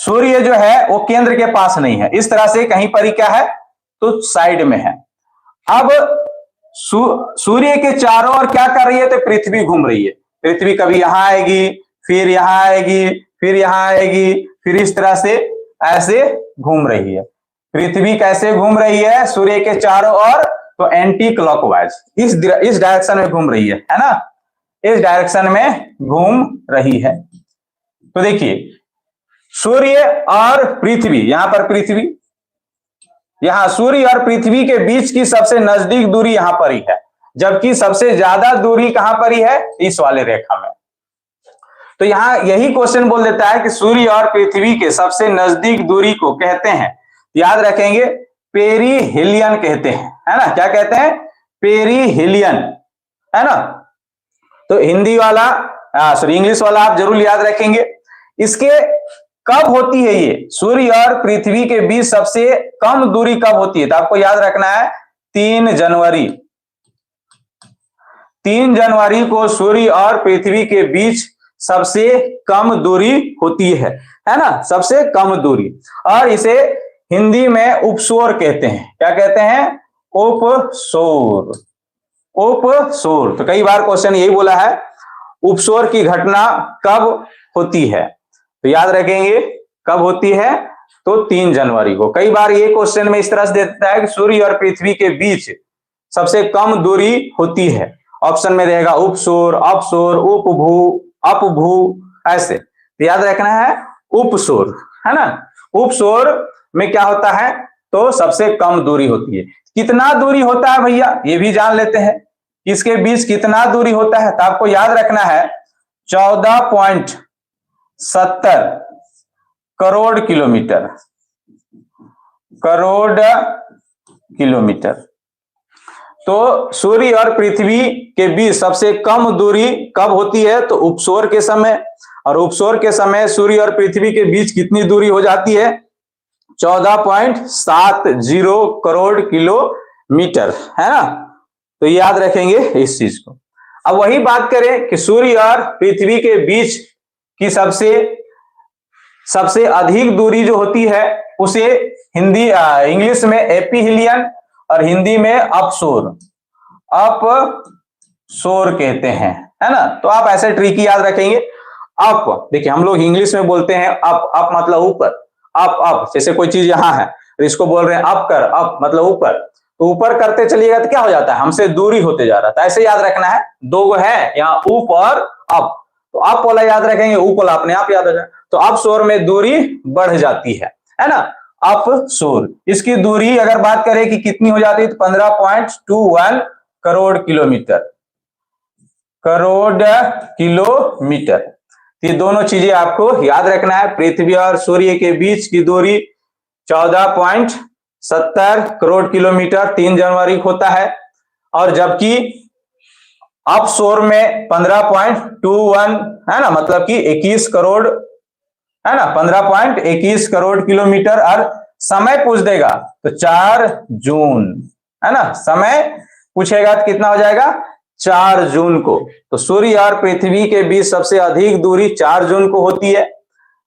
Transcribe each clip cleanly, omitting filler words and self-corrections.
सूर्य जो है वो केंद्र के पास नहीं है, इस तरह से कहीं पर ही क्या है तो साइड में है। अब सूर्य के चारों ओर क्या कर रही है तो पृथ्वी घूम रही है। पृथ्वी कभी यहां आएगी, फिर यहां आएगी, फिर यहां आएगी, फिर इस तरह से ऐसे घूम रही है। पृथ्वी कैसे घूम रही है सूर्य के चारों ओर तो एंटी क्लॉकवाइज, इस डायरेक्शन में घूम रही है ना, इस डायरेक्शन में घूम रही है। तो देखिए सूर्य और पृथ्वी, यहां पर पृथ्वी, यहां सूर्य और पृथ्वी के बीच की सबसे नजदीक दूरी यहां पर ही है, जबकि सबसे ज्यादा दूरी कहां पर ही है इस वाले रेखा में। तो यहां यही क्वेश्चन बोल देता है कि सूर्य और पृथ्वी के सबसे नजदीक दूरी को कहते हैं, याद रखेंगे पेरिहेलियन कहते हैं, है ना, क्या कहते हैं पेरिहेलियन, है ना। तो हिंदी वाला सॉरी इंग्लिश वाला आप जरूर याद रखेंगे। इसके कब होती है ये सूर्य और पृथ्वी के बीच सबसे कम दूरी कब होती है तो आपको याद रखना है 3 जनवरी। 3 जनवरी को सूर्य और पृथ्वी के बीच सबसे कम दूरी होती है ना, सबसे कम दूरी। और इसे हिंदी में उपसोर कहते हैं, क्या कहते हैं उपसोर, उपसोर। तो कई बार क्वेश्चन यही बोला है उपसोर की घटना कब होती है, तो याद रखेंगे कब होती है तो 3 जनवरी को। कई बार ये क्वेश्चन में इस तरह से देता है कि सूर्य और पृथ्वी के बीच सबसे कम दूरी होती है, ऑप्शन में रहेगा उपसोर, अपसोर, उपभू, अपभू, ऐसे। तो याद रखना है उपसोर, है ना। उपसोर में क्या होता है तो सबसे कम दूरी होती है। कितना दूरी होता है भैया ये भी जान लेते हैं, इसके बीच कितना दूरी होता है तो आपको याद रखना है 14.70 करोड़ किलोमीटर, करोड़ किलोमीटर। तो सूर्य और पृथ्वी के बीच सबसे कम दूरी कब होती है तो उपसोर के समय, और उपसोर के समय सूर्य और पृथ्वी के बीच कितनी दूरी हो जाती है 14.70 करोड़ किलोमीटर, है ना। तो याद रखेंगे इस चीज को। अब वही बात करें कि सूर्य और पृथ्वी के बीच की सबसे अधिक दूरी जो होती है उसे इंग्लिश में एपिहीलियन और हिंदी में अपसोर, अपसोर कहते हैं, है ना। तो आप ऐसे ट्रिक याद रखेंगे। अप देखिए हम लोग इंग्लिश में बोलते हैं अप, अप मतलब ऊपर, अप जैसे कोई चीज यहां है तो इसको बोल रहे हैं अप कर, अप मतलब ऊपर, तो ऊपर करते चलिएगा तो क्या हो जाता है हमसे दूरी होते जा रहा था। ऐसे याद रखना है, दो गो है यहाँ उप और अप, तो अप वाला याद रखेंगे, उप वाला अपने आप याद हो जाए। तो अपसोर में दूरी बढ़ जाती है ना, अपसोर। इसकी दूरी अगर बात करें कि कितनी हो जाती है तो 15.21 करोड़ किलोमीटर, करोड़ किलोमीटर। ये दोनों चीजें आपको याद रखना है। पृथ्वी और सूर्य के बीच की दूरी 14.70 करोड़ किलोमीटर 3 जनवरी होता है, और जबकि अपसोर में 15.21 है ना, मतलब कि 21 करोड़ है ना, 15.21 करोड़ किलोमीटर। और समय पूछ देगा तो 4 जून, है ना, समय पूछेगा तो कितना हो जाएगा 4 जून को। तो सूर्य और पृथ्वी के बीच सबसे अधिक दूरी 4 जून को होती है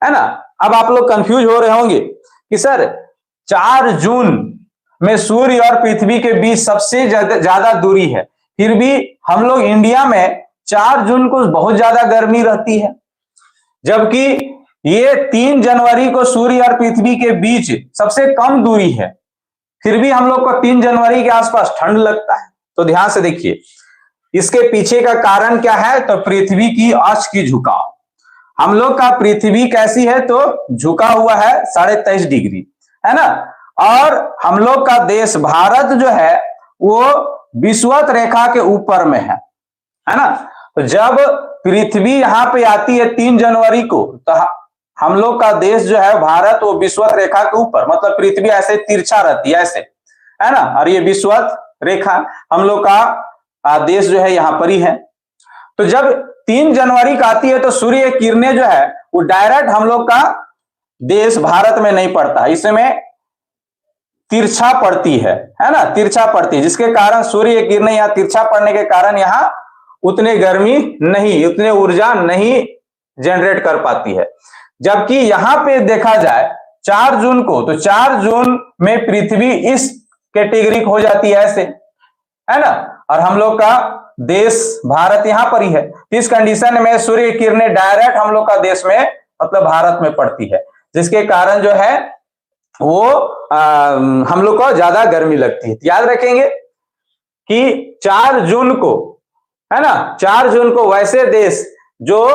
ना। अब आप लोग कंफ्यूज हो रहे होंगे कि सर 4 जून में सूर्य और पृथ्वी के बीच सबसे ज्यादा दूरी है, फिर भी हम लोग इंडिया में 4 जून को बहुत ज्यादा गर्मी रहती है, जबकि ये 3 जनवरी को सूर्य और पृथ्वी के बीच सबसे कम दूरी है, फिर भी हम लोग को 3 जनवरी के आसपास ठंड लगता है। तो ध्यान से देखिए इसके पीछे का कारण क्या है तो पृथ्वी की अक्ष की झुकाव। हम लोग का पृथ्वी कैसी है तो झुका हुआ है 23.5 डिग्री, है ना। और हम लोग का देश भारत जो है वो विषुवत रेखा के ऊपर में है ना। तो जब पृथ्वी यहां पे आती है 3 जनवरी को तो हम लोग का देश जो है भारत वो विषुवत रेखा के ऊपर, मतलब पृथ्वी ऐसे तिरछा रहती है ऐसे, है ना, और ये विषुवत रेखा हम लोग का देश जो है यहां पर ही है। तो जब 3 जनवरी का आती है तो सूर्य किरणें जो है वो डायरेक्ट हम लोग का देश भारत में नहीं पड़ता, इसमें तिरछा पड़ती है ना, तिरछा पड़ती है, जिसके कारण सूर्य किरणें यहाँ तिरछा पड़ने के कारण यहाँ उतने गर्मी नहीं, उतने ऊर्जा नहीं जनरेट कर पाती है। जबकि यहां पे देखा जाए 4 जून को, तो 4 जून में पृथ्वी इस कैटेगरी हो जाती है ऐसे, है ना, और हम लोग का देश भारत यहां पर ही है। इस कंडीशन में सूर्य की किरणें डायरेक्ट हम लोग का देश में मतलब भारत में पड़ती है, जिसके कारण जो है वो हम लोग को ज्यादा गर्मी लगती है। याद रखेंगे कि 4 जून को, है ना, 4 जून को वैसे देश जो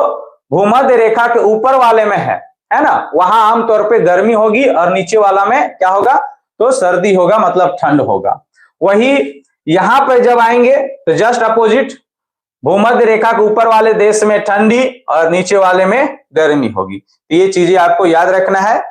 भूमध्य रेखा के ऊपर वाले में है ना, वहां आमतौर पे गर्मी होगी और नीचे वाला में क्या होगा, तो सर्दी होगा, मतलब ठंड होगा। वही यहां पर जब आएंगे तो जस्ट अपोजिट, भूमध्य रेखा के ऊपर वाले देश में ठंडी और नीचे वाले में गर्मी होगी। ये चीजें आपको याद रखना है। तो